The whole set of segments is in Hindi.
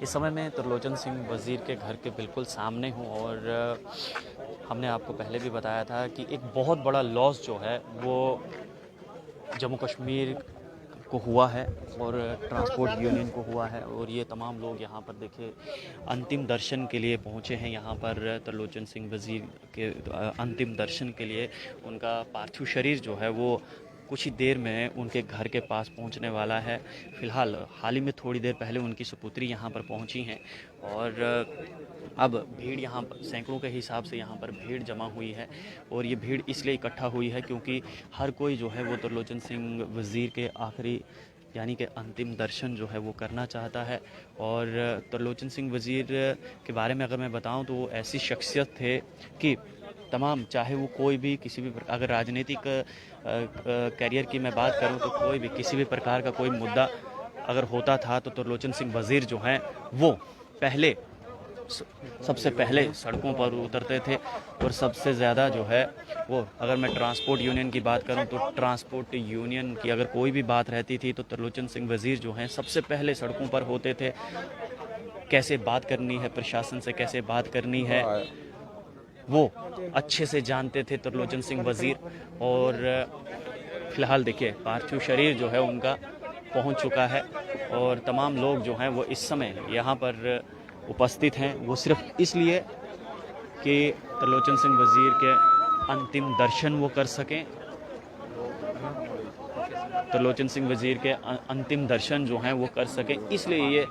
इस समय मैं त्रिलोचन सिंह वज़ीर के घर के बिल्कुल सामने हूँ और हमने आपको पहले भी बताया था कि एक बहुत बड़ा लॉस जो है वो जम्मू कश्मीर को हुआ है और ट्रांसपोर्ट यूनियन को हुआ है। और ये तमाम लोग यहाँ पर देखिए अंतिम दर्शन के लिए पहुँचे हैं। यहाँ पर त्रिलोचन सिंह वज़ीर के अंतिम दर्शन के लिए उनका पार्थिव शरीर जो है वो कुछ ही देर में उनके घर के पास पहुंचने वाला है। फ़िलहाल हाल ही में थोड़ी देर पहले उनकी सुपुत्री यहाँ पर पहुंची हैं और अब भीड़ यहाँ पर सैकड़ों के हिसाब से यहाँ पर भीड़ जमा हुई है। और ये भीड़ इसलिए इकट्ठा हुई है क्योंकि हर कोई जो है वो त्रिलोचन सिंह वज़ीर के आखिरी यानी कि अंतिम दर्शन जो है वो करना चाहता है। और त्रिलोचन सिंह वज़ीर के बारे में अगर मैं बताऊं तो वो ऐसी शख्सियत थे कि तमाम चाहे वो कोई भी किसी भी अगर राजनीतिक करियर की मैं बात करूं तो कोई भी किसी भी प्रकार का कोई मुद्दा अगर होता था तो त्रिलोचन सिंह वज़ीर जो हैं वो पहले सबसे पहले सड़कों पर उतरते थे। और सबसे ज़्यादा जो है वो अगर मैं ट्रांसपोर्ट यूनियन की बात करूं तो ट्रांसपोर्ट यूनियन की अगर कोई भी बात रहती थी तो त्रिलोचन सिंह वज़ीर जो हैं सबसे पहले सड़कों पर होते थे। कैसे बात करनी है प्रशासन से, कैसे बात करनी है, वो अच्छे से जानते थे त्रिलोचन सिंह वज़ीर। और फ़िलहाल देखिए पार्थिव शरीर जो है उनका पहुंच चुका है और तमाम लोग जो हैं वो इस समय यहाँ पर उपस्थित हैं वो सिर्फ इसलिए कि त्रिलोचन सिंह वज़ीर के अंतिम दर्शन वो कर सकें। त्रिलोचन सिंह वज़ीर के अंतिम दर्शन जो हैं वो कर सकें, इसलिए ये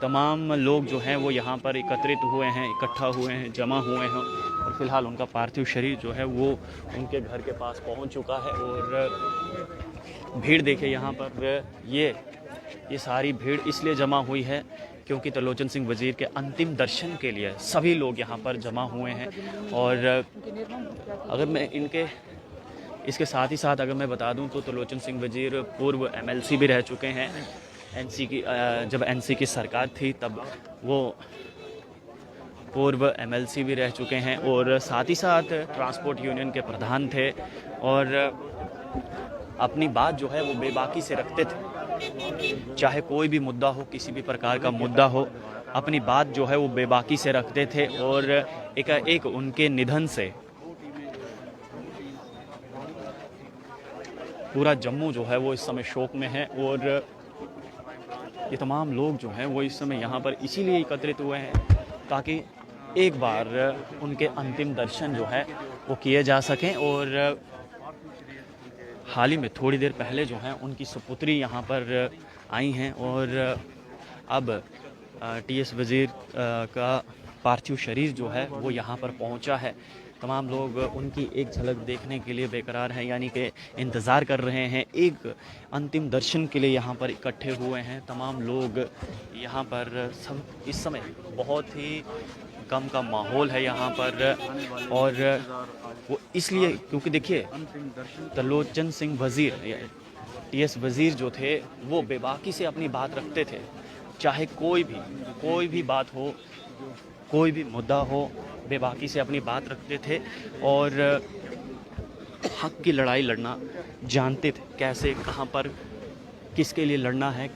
तमाम लोग जो हैं वो यहाँ पर एकत्रित हुए हैं, इकट्ठा हुए हैं, जमा हुए हैं। और फ़िलहाल उनका पार्थिव शरीर जो है वो उनके घर के पास पहुँच चुका है। और भीड़ देखिए यहाँ पर ये सारी भीड़ इसलिए जमा हुई है क्योंकि त्रिलोचन सिंह वज़ीर के अंतिम दर्शन के लिए सभी लोग यहाँ पर जमा हुए हैं। और अगर मैं इसके साथ ही साथ अगर मैं बता दूं तो त्रिलोचन सिंह वज़ीर पूर्व एमएलसी भी रह चुके हैं। जब एनसी की सरकार थी तब वो पूर्व एमएलसी भी रह चुके हैं और साथ ही साथ ट्रांसपोर्ट यूनियन के प्रधान थे। और अपनी बात जो है वो बेबाकी से रखते थे, चाहे कोई भी मुद्दा हो, किसी भी प्रकार का मुद्दा हो, अपनी बात जो है वो बेबाकी से रखते थे। और एक उनके निधन से पूरा जम्मू जो है वो इस समय शोक में है। और ये तमाम लोग जो हैं वो इस समय यहाँ पर इसीलिए एकत्रित हुए हैं ताकि एक बार उनके अंतिम दर्शन जो है वो किए जा सकें। और हाल ही में थोड़ी देर पहले जो हैं उनकी सुपुत्री यहाँ पर आई हैं और अब टीएस वज़ीर का पार्थिव शरीर जो है वो यहाँ पर पहुँचा है। तमाम लोग उनकी एक झलक देखने के लिए बेकरार हैं, यानी कि इंतज़ार कर रहे हैं, एक अंतिम दर्शन के लिए यहाँ पर इकट्ठे हुए हैं। तमाम लोग यहाँ पर सब इस समय बहुत ही गम का माहौल है यहाँ पर। और वो इसलिए क्योंकि देखिए त्रिलोचन सिंह वज़ीर टीएस वज़ीर जो थे वो बेबाकी से अपनी बात रखते थे, चाहे कोई भी बात हो, कोई भी मुद्दा हो, बेबाकी से अपनी बात रखते थे और हक की लड़ाई लड़ना जानते थे, कैसे कहाँ पर किसके लिए लड़ना है,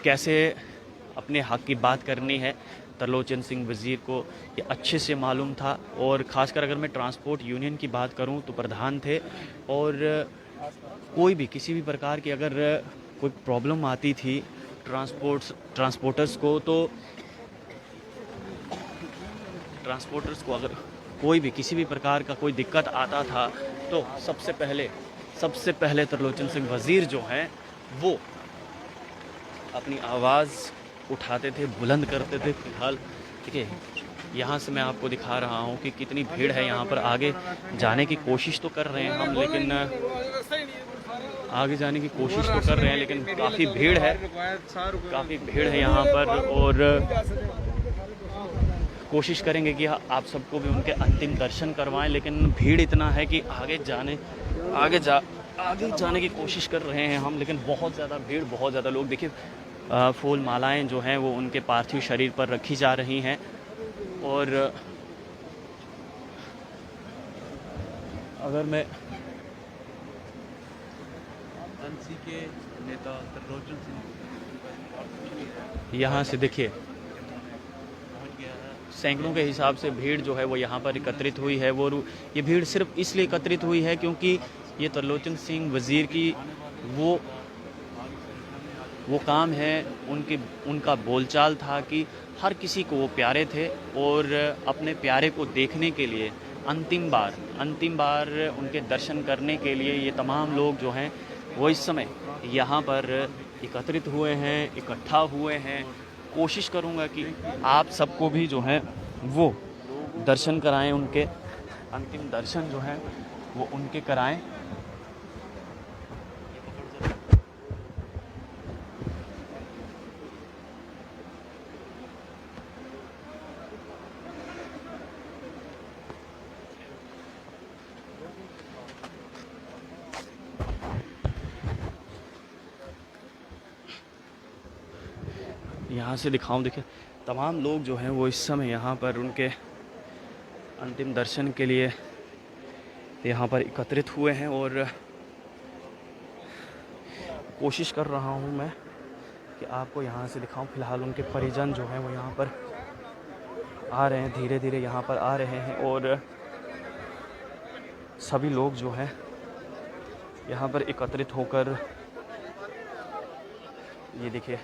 कैसे अपने हक की बात करनी है। त्रिलोचन सिंह वज़ीर को ये अच्छे से मालूम था। और ख़ासकर अगर मैं ट्रांसपोर्ट यूनियन की बात करूं तो प्रधान थे और कोई भी किसी भी प्रकार की अगर कोई प्रॉब्लम आती थी ट्रांसपोर्टर्स को अगर कोई भी किसी भी प्रकार का कोई दिक्कत आता था तो सबसे पहले त्रिलोचन सिंह वज़ीर जो हैं वो अपनी आवाज़ उठाते थे, बुलंद करते थे। फिलहाल देखिए यहाँ से मैं आपको दिखा रहा हूँ कि कितनी भीड़ है यहाँ पर। आगे जाने की कोशिश तो कर रहे हैं हम, लेकिन काफ़ी भीड़ है यहाँ पर। और कोशिश करेंगे कि आप सबको भी उनके अंतिम दर्शन करवाएं, लेकिन भीड़ इतना है कि आगे जाने की कोशिश कर रहे हैं हम, लेकिन बहुत ज़्यादा भीड़, बहुत ज़्यादा लोग। देखिए फूल मालाएं जो हैं वो उनके पार्थिव शरीर पर रखी जा रही हैं। और अगर मैं एनसी के नेता त्रिलोचन सिंह यहाँ से देखिए सैकड़ों के हिसाब से भीड़ जो है वो यहाँ पर एकत्रित हुई है। ये भीड़ सिर्फ इसलिए एकत्रित हुई है क्योंकि ये त्रिलोचन सिंह वज़ीर की वो काम है, उनका बोलचाल था कि हर किसी को वो प्यारे थे और अपने प्यारे को देखने के लिए अंतिम बार उनके दर्शन करने के लिए ये तमाम लोग जो हैं वो इस समय यहाँ पर एकत्रित हुए हैं, इकट्ठा हुए हैं। कोशिश करूँगा कि आप सबको भी जो है वो दर्शन कराएं, उनके अंतिम दर्शन जो हैं वो उनके कराएं। यहाँ से दिखाऊं, देखिए तमाम लोग जो हैं वो इस समय यहाँ पर उनके अंतिम दर्शन के लिए यहाँ पर एकत्रित हुए हैं और कोशिश कर रहा हूँ मैं कि आपको यहाँ से दिखाऊं। फ़िलहाल उनके परिजन जो हैं वो यहाँ पर आ रहे हैं, धीरे धीरे यहाँ पर आ रहे हैं और सभी लोग जो हैं यहाँ पर एकत्रित होकर ये देखिए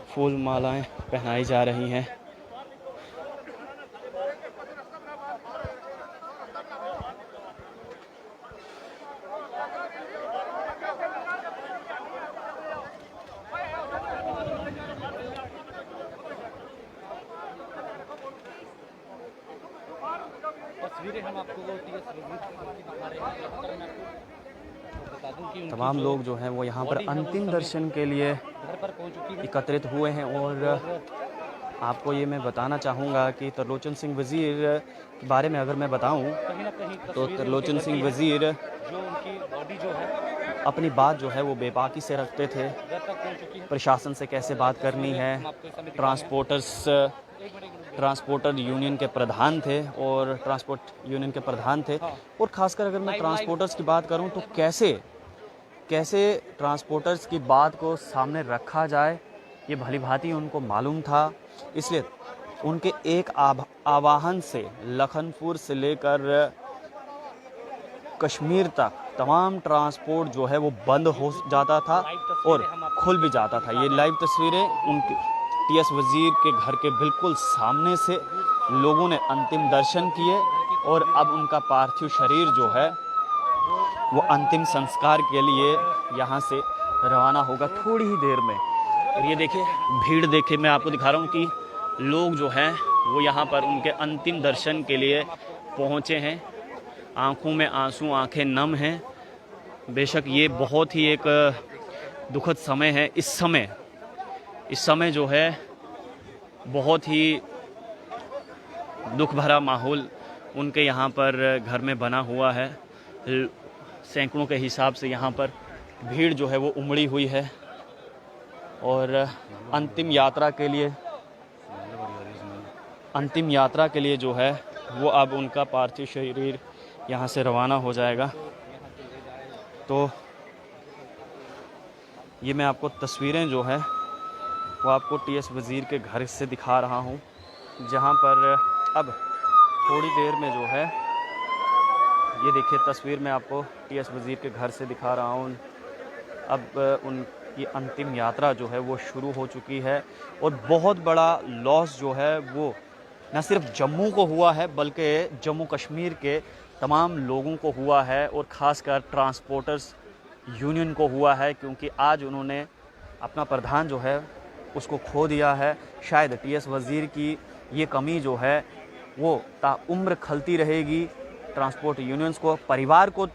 फूल मालाएं पहनाई जा रही हैं। तस्वीरें हम आपको तमाम लोग जो हैं वो यहाँ पर अंतिम दर्शन के लिए एकत्रित हुए हैं और आपको ये मैं बताना चाहूँगा कि त्रिलोचन सिंह वज़ीर के बारे में अगर मैं बताऊँ तो त्रिलोचन सिंह वज़ीर जो उनकी बॉडी जो है अपनी बात जो है वो बेबाकी से रखते थे। प्रशासन से कैसे बात करनी है, ट्रांसपोर्टर यूनियन के प्रधान थे और ट्रांसपोर्ट यूनियन के प्रधान थे और ख़ासकर अगर मैं ट्रांसपोर्टर्स की बात करूं तो कैसे ट्रांसपोर्टर्स की बात को सामने रखा जाए ये भली भांति उनको मालूम था। इसलिए उनके एक आह्वान से लखनपुर से लेकर कश्मीर तक तमाम ट्रांसपोर्ट जो है वो बंद हो जाता था और खुल भी जाता था। ये लाइव तस्वीरें उनके टीएस वज़ीर के घर के बिल्कुल सामने से लोगों ने अंतिम दर्शन किए और अब उनका पार्थिव शरीर जो है वो अंतिम संस्कार के लिए यहाँ से रवाना होगा थोड़ी ही देर में। और ये देखिए भीड़ देखिए, मैं आपको दिखा रहा हूँ कि लोग जो हैं वो यहाँ पर उनके अंतिम दर्शन के लिए पहुँचे हैं। आँखों में आंसू, आँखें नम हैं। बेशक ये बहुत ही एक दुखद समय है। इस समय जो है बहुत ही दुख भरा माहौल उनके यहाँ पर घर में बना हुआ है। सैकड़ों के हिसाब से यहाँ पर भीड़ जो है वो उमड़ी हुई है और अंतिम यात्रा के लिए जो है वो अब उनका पार्थिव शरीर यहाँ से रवाना हो जाएगा। तो ये मैं आपको तस्वीरें जो है वो आपको टीएस वज़ीर के घर से दिखा रहा हूँ, जहाँ पर अब थोड़ी देर में जो है ये देखिए तस्वीर मैं आपको टीएस वज़ीर के घर से दिखा रहा हूँ। अब उनकी अंतिम यात्रा जो है वो शुरू हो चुकी है और बहुत बड़ा लॉस जो है वो न सिर्फ जम्मू को हुआ है बल्कि जम्मू कश्मीर के तमाम लोगों को हुआ है और ख़ासकर ट्रांसपोर्टर्स यूनियन को हुआ है, क्योंकि आज उन्होंने अपना प्रधान जो है उसको खो दिया है। शायद टीएस वज़ीर की ये कमी जो है वो ताउम्र खलती रहेगी। ट्रांसपोर्ट यूनियंस को, परिवार को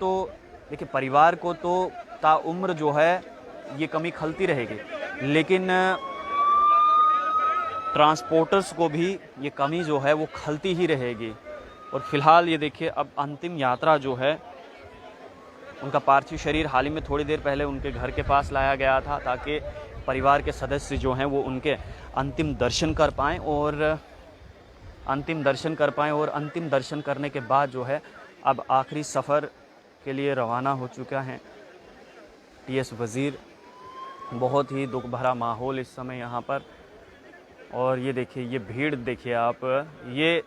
तो ताउम्र जो है ये कमी खलती रहेगी, लेकिन ट्रांसपोर्टर्स को भी ये कमी जो है वो खलती ही रहेगी। और फिलहाल ये देखिए अब अंतिम यात्रा जो है उनका पार्थिव शरीर हाल ही में थोड़ी देर पहले उनके घर के पास लाया गया था ताकि परिवार के सदस्य जो हैं वो उनके अंतिम दर्शन कर पाएँ और अंतिम दर्शन करने के बाद जो है अब आखिरी सफ़र के लिए रवाना हो चुका है टीएस वज़ीर बहुत ही दुख भरा माहौल इस समय यहाँ पर। और ये देखिए, ये भीड़ देखिए आप, ये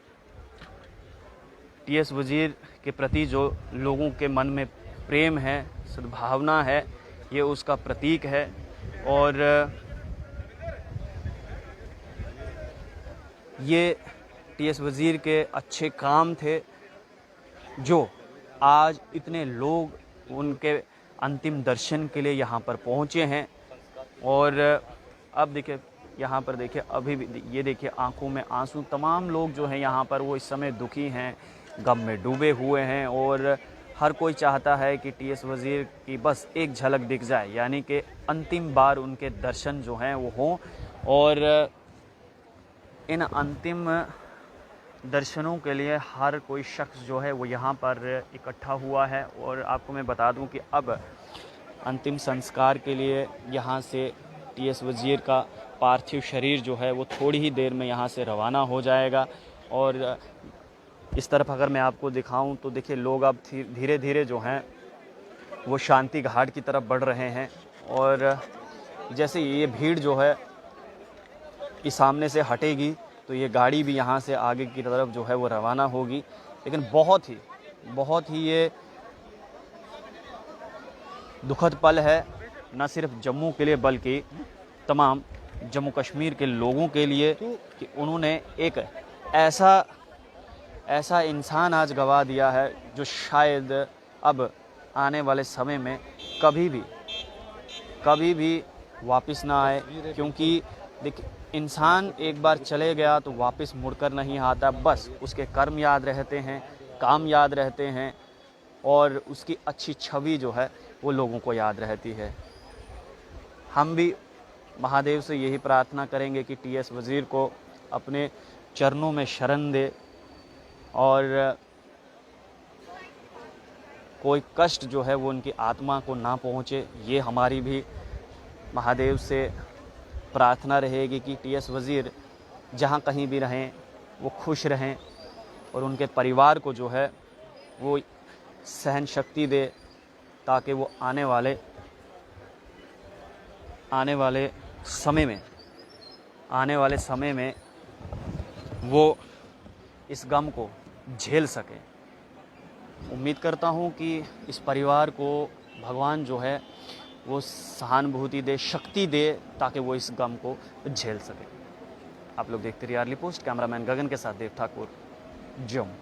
टीएस वज़ीर के प्रति जो लोगों के मन में प्रेम है, सद्भावना है, ये उसका प्रतीक है। और ये टीएस वज़ीर के अच्छे काम थे जो आज इतने लोग उनके अंतिम दर्शन के लिए यहाँ पर पहुँचे हैं। और अब देखिए, यहाँ पर देखिए, अभी भी ये देखिए आंखों में आंसू, तमाम लोग जो हैं यहाँ पर वो इस समय दुखी हैं, गम में डूबे हुए हैं। और हर कोई चाहता है कि टीएस वज़ीर की बस एक झलक दिख जाए, यानी कि अंतिम बार उनके दर्शन जो हैं वो हों। और इन अंतिम दर्शनों के लिए हर कोई शख्स जो है वो यहाँ पर इकट्ठा हुआ है। और आपको मैं बता दूं कि अब अंतिम संस्कार के लिए यहाँ से टीएस वज़ीर का पार्थिव शरीर जो है वो थोड़ी ही देर में यहाँ से रवाना हो जाएगा। और इस तरफ अगर मैं आपको दिखाऊं तो देखिए, लोग अब धीरे धीरे जो हैं वो शांति घाट की तरफ बढ़ रहे हैं। और जैसे ये भीड़ जो है इस सामने से हटेगी तो ये गाड़ी भी यहाँ से आगे की तरफ जो है वो रवाना होगी। लेकिन बहुत ही ये दुखद पल है, न सिर्फ जम्मू के लिए बल्कि तमाम जम्मू कश्मीर के लोगों के लिए, कि उन्होंने एक ऐसा इंसान आज गवा दिया है जो शायद अब आने वाले समय में कभी भी वापस ना आए। क्योंकि देखिए, इंसान एक बार चले गया तो वापस मुड़कर नहीं आता, बस उसके कर्म याद रहते हैं, काम याद रहते हैं, और उसकी अच्छी छवि जो है वो लोगों को याद रहती है। हम भी महादेव से यही प्रार्थना करेंगे कि टीएस वज़ीर को अपने चरणों में शरण दे और कोई कष्ट जो है वो उनकी आत्मा को ना पहुँचे। ये हमारी भी महादेव से प्रार्थना रहेगी कि टीएस वज़ीर जहाँ कहीं भी रहें वो खुश रहें और उनके परिवार को जो है वो सहन शक्ति दे, ताकि वो आने वाले समय में वो इस गम को झेल सके। उम्मीद करता हूँ कि इस परिवार को भगवान जो है वो सहानुभूति दे, शक्ति दे, ताकि वो इस गम को झेल सके। आप लोग देखते रहिए आर्ली पोस्ट। कैमरामैन गगन के साथ देव ठाकुर, जम्मू।